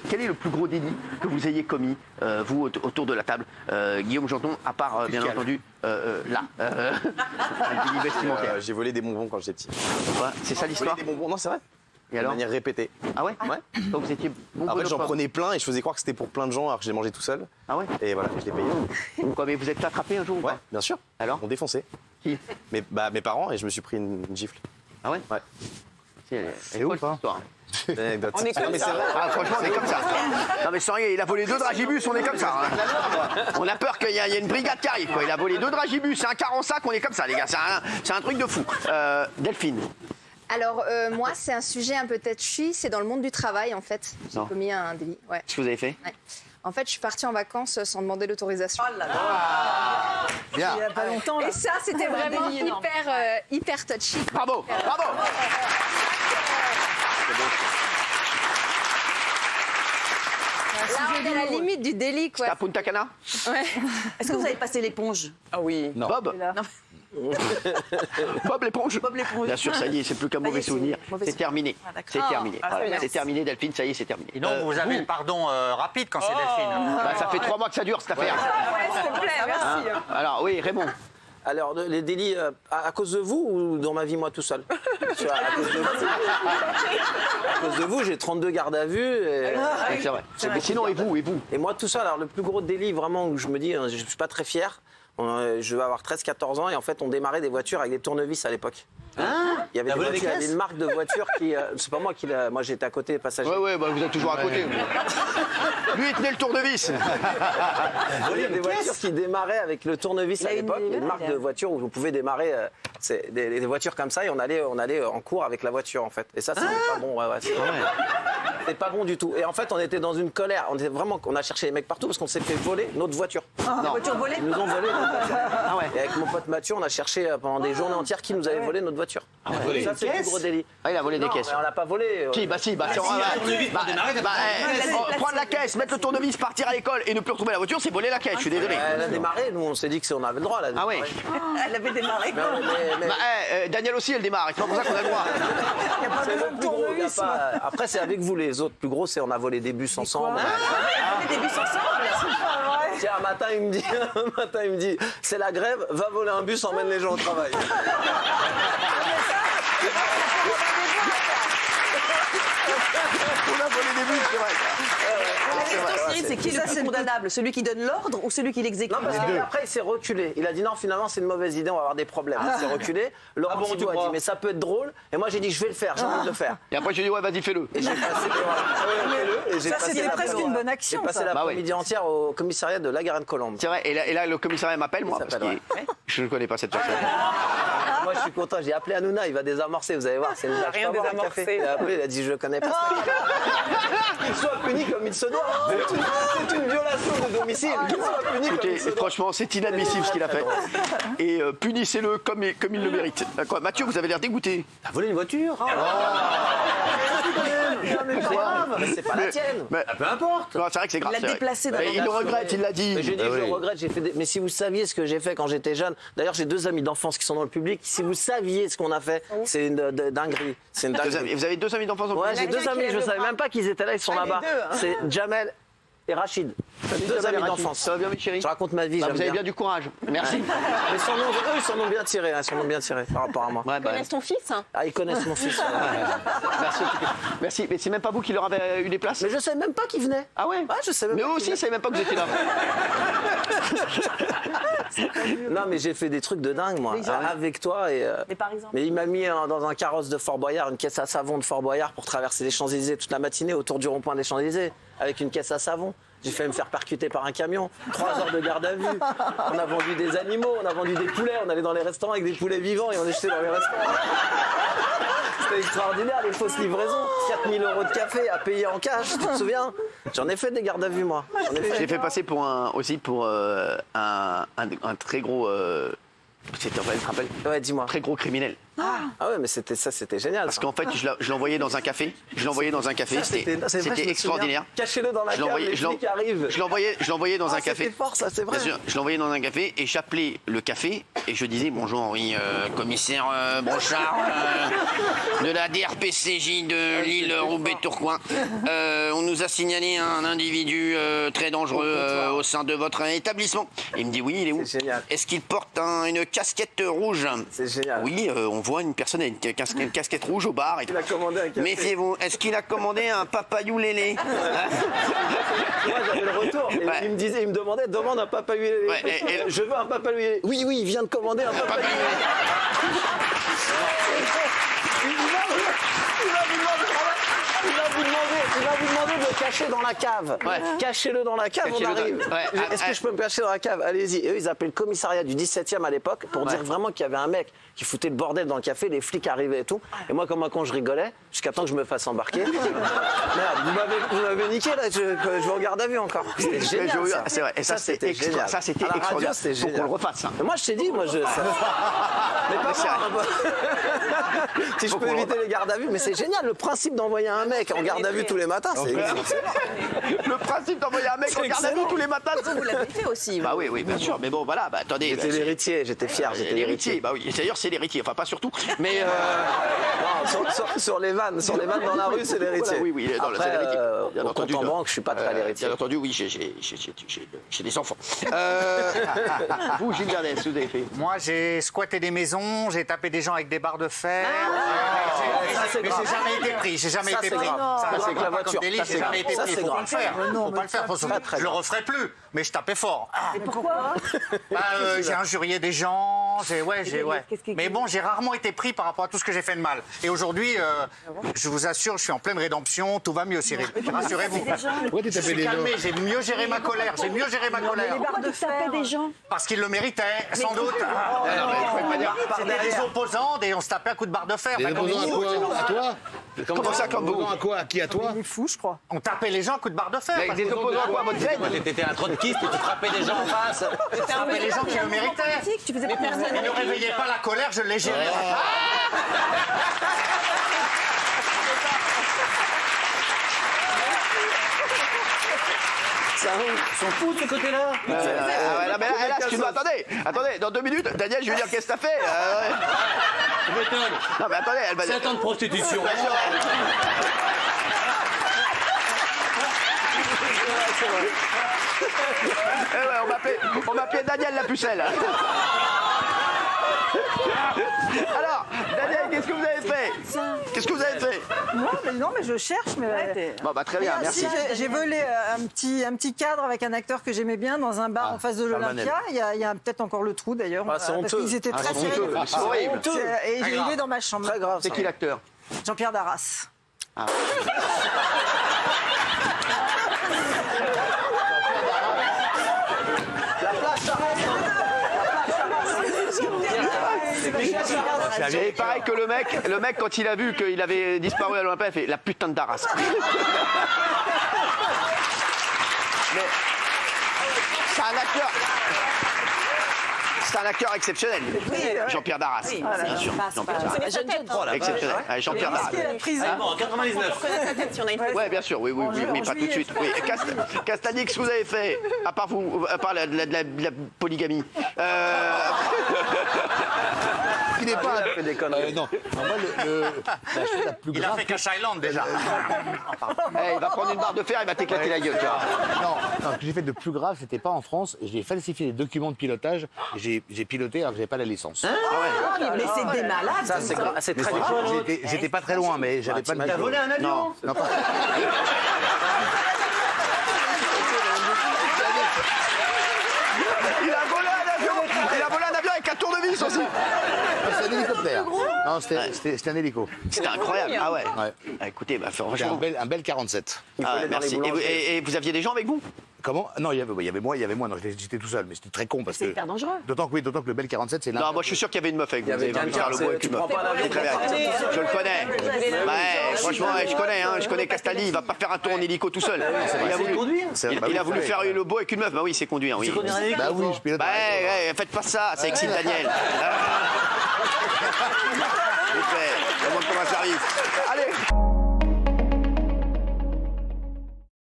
quel est le plus gros délit que vous ayez commis, vous, autour de la table, Guillaume Janton, à part, bien entendu, là, un délit vestimentaire. J'ai volé des bonbons quand j'étais petit. Ouais, c'est ça l'histoire? Des bonbons, non, c'est vrai. Et alors? De manière répétée. Ah ouais? Ouais. Donc vous étiez bon. En fait, j'en prenais plein et je faisais croire que c'était pour plein de gens alors que je les mangeais tout seul. Ah ouais? Et voilà, je les payais. Quoi, mais vous êtes attrapé un jour ou Ouais, pas? bien sûr. Alors? Ils m'ont défoncé. Qui? Mes parents, et je me suis pris une gifle. Ah ouais? Ouais. Elle est où cette histoire? Anecdote. On est comme mais ça. c'est vrai. Ah, franchement, on est comme ça. Non, mais sans rien, il a volé 2 dragibus, on est comme ça. Hein. On a peur qu'il y ait une brigade qui arrive, quoi. Il a volé 2 dragibus, un car en sac, on est comme ça, les gars. C'est un truc de fou. Delphine. Alors, moi, c'est un sujet un peu touchy, c'est dans le monde du travail, en fait. J'ai Non. commis un délit. Ouais. Qu'est-ce que vous avez fait? Ouais. En fait, je suis partie en vacances sans demander l'autorisation. Oh là là. Bien. Il n'y a pas longtemps. Et ça, c'était vraiment délit énorme. hyper touchy. Bravo, bravo. Là, on est à la limite du délit, quoi. T'as Punta Cana? Ouais. Est-ce que vous avez passé l'éponge? Ah oui. Non. Bob? Bob l'éponge? Bob l'éponge. Bien sûr, ça y est, c'est plus qu'un mauvais c'est souvenir. mauvais C'est souvenir. terminé. Ah, d'accord. C'est terminé. Ah, Voilà, merci. c'est terminé, Delphine, ça y est, c'est terminé. Et donc, vous avez le pardon rapide quand c'est Delphine. Bah, ça fait 3 mois que ça dure, cette affaire. Ouais, s'il te plaît, merci. Alors, oui, Raymond. Alors, les délits, à cause de vous ou dans ma vie, moi, tout seul? Parce que à cause de vous, j'ai 32 gardes à vue. C'est vrai. Mais sinon, et vous? Et moi, tout seul, alors le plus gros délit, vraiment, où je me dis, je suis pas très fier, je vais avoir 13-14 ans, et en fait, on démarrait des voitures avec des tournevis à l'époque. Il y avait des voitures, il y avait une marque de voiture qui... c'est pas moi qui l'a... Moi, j'étais à côté des passagers. Ouais, bah, vous êtes toujours à côté. Lui, il tenait le tournevis. Il y a des voitures qui démarraient avec le tournevis à l'époque. Il y a une marque de voiture où vous pouvez démarrer c'est des voitures comme ça et on allait en cours avec la voiture en fait. Et ça, c'était pas bon. C'était pas bon du tout. Et en fait, on était dans une colère. On a cherché les mecs partout parce qu'on s'est fait voler notre voiture. La voiture volée? Ils nous ont volé notre voiture. Et avec mon pote Mathieu, on a cherché pendant des journées entières qui nous avait volé notre voiture. Ça, c'est le plus gros délit. Ah, il a volé des Non, caisses. mais on l'a pas volé. Si, prendre la caisse, mettre le tournevis, partir à l'école et ne plus retrouver la voiture, c'est voler la caisse, je suis désolé. Elle a démarré, nous on s'est dit que on avait le droit là. Ah oui. Elle avait démarré. Daniel aussi, elle démarre, c'est pas pour ça qu'on a le droit. Il n'y a pas C'est besoin le de plus gros. tournevis. Après, c'est avec vous les autres. Plus gros, c'est on a volé des bus ensemble. On avait des bus ensemble. Tiens, un matin, il me dit, c'est la grève, va voler un bus, emmène les gens au travail. On a volé des bus, c'est vrai. La question, Cyril, c'est qui le plus condamnable? Celui qui donne l'ordre ou celui qui l'exécute? Non, parce qu'après, il s'est reculé. Il a dit non, finalement, c'est une mauvaise idée, on va avoir des problèmes. Il s'est reculé. Laurent Thibault a dit, mais ça peut être drôle. Et moi, j'ai dit, je vais le faire, j'ai envie de le faire. Et après, j'ai dit, ouais, vas-y, fais-le. Et j'ai passé, Ça, c'était presque une bonne action. J'ai passé ça. l'après-midi entière au commissariat de la Garenne-Colombe. C'est vrai, et là, le commissariat m'appelle, moi, Il parce s'appelle, que je ne connais pas cette personne. Moi, je suis content. J'ai appelé Hanouna, il va désamorcer, vous allez voir. C'est une rien désamorcé. Il a appelé, il a dit, je le connais pas. Qu'il soit puni comme il se doit. C'est une violation de domicile. Qu'il soit puni comme Écoutez, il se doit. franchement, c'est inadmissible ce qu'il a fait. Et punissez-le comme il le mérite. D'accord. Mathieu, vous avez l'air dégoûté. T'as volé une voiture? Mais c'est pas la tienne. Mais, peu importe. C'est vrai que c'est grave. Il l'a c'est vrai. déplacé Mais il le regrette, il l'a dit. Mais j'ai dit, je le regrette, j'ai fait mais si vous saviez ce que j'ai fait quand j'étais jeune, d'ailleurs j'ai 2 amis d'enfance qui sont dans le public, si vous saviez ce qu'on a fait, c'est une dinguerie. C'est une dinguerie. Vous avez 2 amis d'enfance en Ouais, plus? j'ai 2 amis, je savais même pas qu'ils étaient là, ils sont là-bas. C'est Jamel et Rachid. 2 amis d'enfance. Ça va bien, mes chéris? Je raconte ma vie, Bah, j'aime vous avez bien. bien du courage. Merci. Mais eux, ils s'en ont bien tiré, ils s'en ont bien tiré par rapport à moi. Ouais, bah, Connaissent ton fils? Ah, ils connaissent mon fils. merci. Merci. Mais c'est même pas vous qui leur avez eu des places? Mais je savais même pas qu'ils venaient. Ah ouais? Ouais, je sais même Mais pas eux qu'ils aussi, ils savaient même pas que vous étiez là. Non, mais j'ai fait des trucs de dingue, moi. Avec toi. Mais par exemple? Mais il m'a mis dans un carrosse de Fort Boyard, une caisse à savon de Fort Boyard pour traverser les Champs-Élysées toute la matinée autour du rond-point des Champs-Élysées avec une caisse à savon. J'ai failli me faire percuter par un camion. 3 heures de garde à vue. On a vendu des animaux, on a vendu des poulets. On allait dans les restaurants avec des poulets vivants et on les jetait dans les restaurants. C'était extraordinaire, les fausses livraisons. 4 000 € de café à payer en cash, tu te souviens? J'en ai fait des gardes à vue, moi. J'ai fait passer pour un très gros. C'était, tu te rappelles? Ouais, dis-moi. Très gros criminel. Ah ouais, mais c'était génial. Parce qu'en fait, je l'envoyais dans un café. C'était extraordinaire. Cachez-le dans la cave, les flics arrivent. Je l'envoyais dans un café. C'était fort, ça, c'est vrai. Bien sûr, je l'envoyais dans un café et j'appelais le café et je disais bonjour Henri, commissaire Brochard de la DRPCJ de l'île Roubaix-Tourcoing. On nous a signalé un individu très dangereux au sein de votre établissement. Il me dit oui, il est où? C'est génial. Est-ce qu'il porte une casquette rouge? C'est génial. Oui, on voit une personne avec une casquette rouge au bar. Il a commandé un café. Méfiez-vous, est-ce qu'il a commandé un papayou lélé? Moi, j'avais le retour. Et Ouais. il me demandait, demande un papayou. Ouais, et- Je veux un papayou. Oui, il vient de commander un papayou. Il va vous demander de le cacher dans la cave. Ouais. Cachez-le dans la cave, on Cachez-le arrive. dans- ouais, Est-ce que je peux me cacher dans la cave? Allez-y. Et eux, ils appelaient le commissariat du 17e à l'époque pour dire vraiment qu'il y avait un mec qui foutait le bordel dans le café, les flics arrivaient et tout. Et moi, comme un con, je rigolais jusqu'à temps que je me fasse embarquer. Merde, vous m'avez niqué là, je vous regarde à vue encore. C'était génial. Ça. C'est vrai. Et ça, c'était génial. ça, c'était À la radio, extraordinaire. c'était Faut qu'on génial. le refasse. Hein. Mais moi, je t'ai dit, mais pas c'est moi. Si je Faut peux qu'on le éviter les gardes à vue, mais c'est génial. Le principe d'envoyer un mec en garde à vue tous les matins, c'est Le principe d'envoyer un mec en garde à vue tous les matins. Vous l'avez fait aussi. Bah oui, bien sûr. Mais bon, voilà. Bah attendez. J'étais l'héritier, j'étais fier, j'étais l'héritier. Bah oui. D'ailleurs, c'est l'héritier. Enfin, pas surtout. Mais Non, sur les vannes dans la rue, c'est l'héritier. voilà, oui, dans Après, c'est l'héritier. Bien au compte en banque, je suis pas très l'héritier. Bien entendu, oui, j'ai des enfants. Vous, Gilles Verdès, ce que vous avez fait? Moi, j'ai squatté des maisons, j'ai tapé des gens avec des barres de fer. c'est Mais grave. j'ai jamais été pris. J'ai jamais Ça, été c'est pris. grave. Ça, Ça, c'est c'est grave. la Comme voiture. délit, Ça, j'ai c'est jamais grave. été Ça, pris. c'est Faut pas grave. le faire. Faut pas le faire. Je le referai plus. Mais je tapais fort. Pourquoi J'ai injurié des gens. Mais bon, j'ai rarement été pris par rapport à tout ce que j'ai fait de mal. Et aujourd'hui, je vous assure, je suis en pleine rédemption. Tout va mieux, Cyril. Rassurez-vous. Pourquoi tu Je tapais suis des gens? calmé. J'ai mieux géré ma colère. barres de fer des gens. Parce qu'il le méritait, sans doute. C'était des opposants et on se tapait à coups de barre de fer. Des Pas comme opposants à vous. quoi? À toi? Comment ça, comme vous? Opposants à quoi? À qui? À toi? Il est fou, je crois. On tapait les gens à coups de barre de fer. Avec des opposants à quoi, votre tête? T'étais un trotskiste et tu frappais des gens en face. On tapait les gens qui le méritaient. Tu faisais personne. Et ne réveillez pas la colère, je l'ai gérée. Ils sont fous de ce côté-là. Mais là, attendez, dans 2 minutes, Daniel, je vais dire qu'est-ce que t'as fait Non, mais attendez, elle va dire. 7 ans de prostitution. Eh ouais, on m'appelait Daniel la pucelle. Alors, Daniel, qu'est-ce que vous avez fait? Qu'est-ce que vous avez fait? Non, mais je cherche. Mais... Bon, bah très bien, merci. J'ai volé un petit cadre avec un acteur que j'aimais bien dans un bar en face de l'Olympia. Il y a peut-être encore le trou d'ailleurs. Ah, c'est parce honteux. qu'ils étaient très c'est sérieux. honteux. C'est horrible. Et il est dans ma chambre. Très grave. C'est qui l'acteur? Jean-Pierre Darras. Et pareil que le mec, quand il a vu qu'il avait disparu à l'Olympia, il a fait la putain de Darras. Mais c'est un acteur. C'est un acteur exceptionnel. Jean-Pierre Darras. Bien sûr. Jean-Pierre Darras. Exceptionnel. Allez, Jean-Pierre Darras. En 99. Ouais, bien sûr, oui, mais pas tout de suite. Oui. Castagnier, qu'est-ce que vous avez fait? À part de la polygamie. Il n'est pas. fait des conneries. Non. Non, moi, la chose la plus Il a grave. fait Cash Island déjà. Eh, il va prendre une barre de fer, il va t'éclater la gueule. Tu vois. Non, ce que j'ai fait de plus grave, c'était pas en France. J'ai falsifié des documents de pilotage. Et j'ai piloté alors que j'avais pas la licence. Mais c'est des malades. Ça, c'est grave. C'est très J'étais pas très loin, mais j'avais pas de t'as diplôme. volé un avion? Non, pas. Il a volé un avion avec un tournevis aussi. C'est un hélicoptère. Non, c'était un hélico. C'était incroyable. Ah ouais. Ouais. Ah, écoutez, bah, J'ai franchement. un bel 47. Ah, merci. Et vous aviez des gens avec vous? Comment? Non, il y avait moi, non, j'étais tout seul, mais c'était très con parce que. C'est hyper dangereux. D'autant que le Bell 47, c'est là. Non, moi je suis sûr qu'il y avait une meuf avec vous. Il y avait Vous allez quelqu'un, faire le bois avec tu une meuf. prends pas l'avion Très bien. pour partir. Je le connais. Ouais, franchement, je connais, hein, je connais Castaldi. Il va pas faire un tour en hélico tout seul. Il a voulu conduire. Il a voulu faire le beau avec une meuf. Bah oui, c'est conduire. Oui. Bah oui, je pilote. Bah ouais, faites pas ça, ça excite Daniel. Vite fait, on monte comme un service. Allez.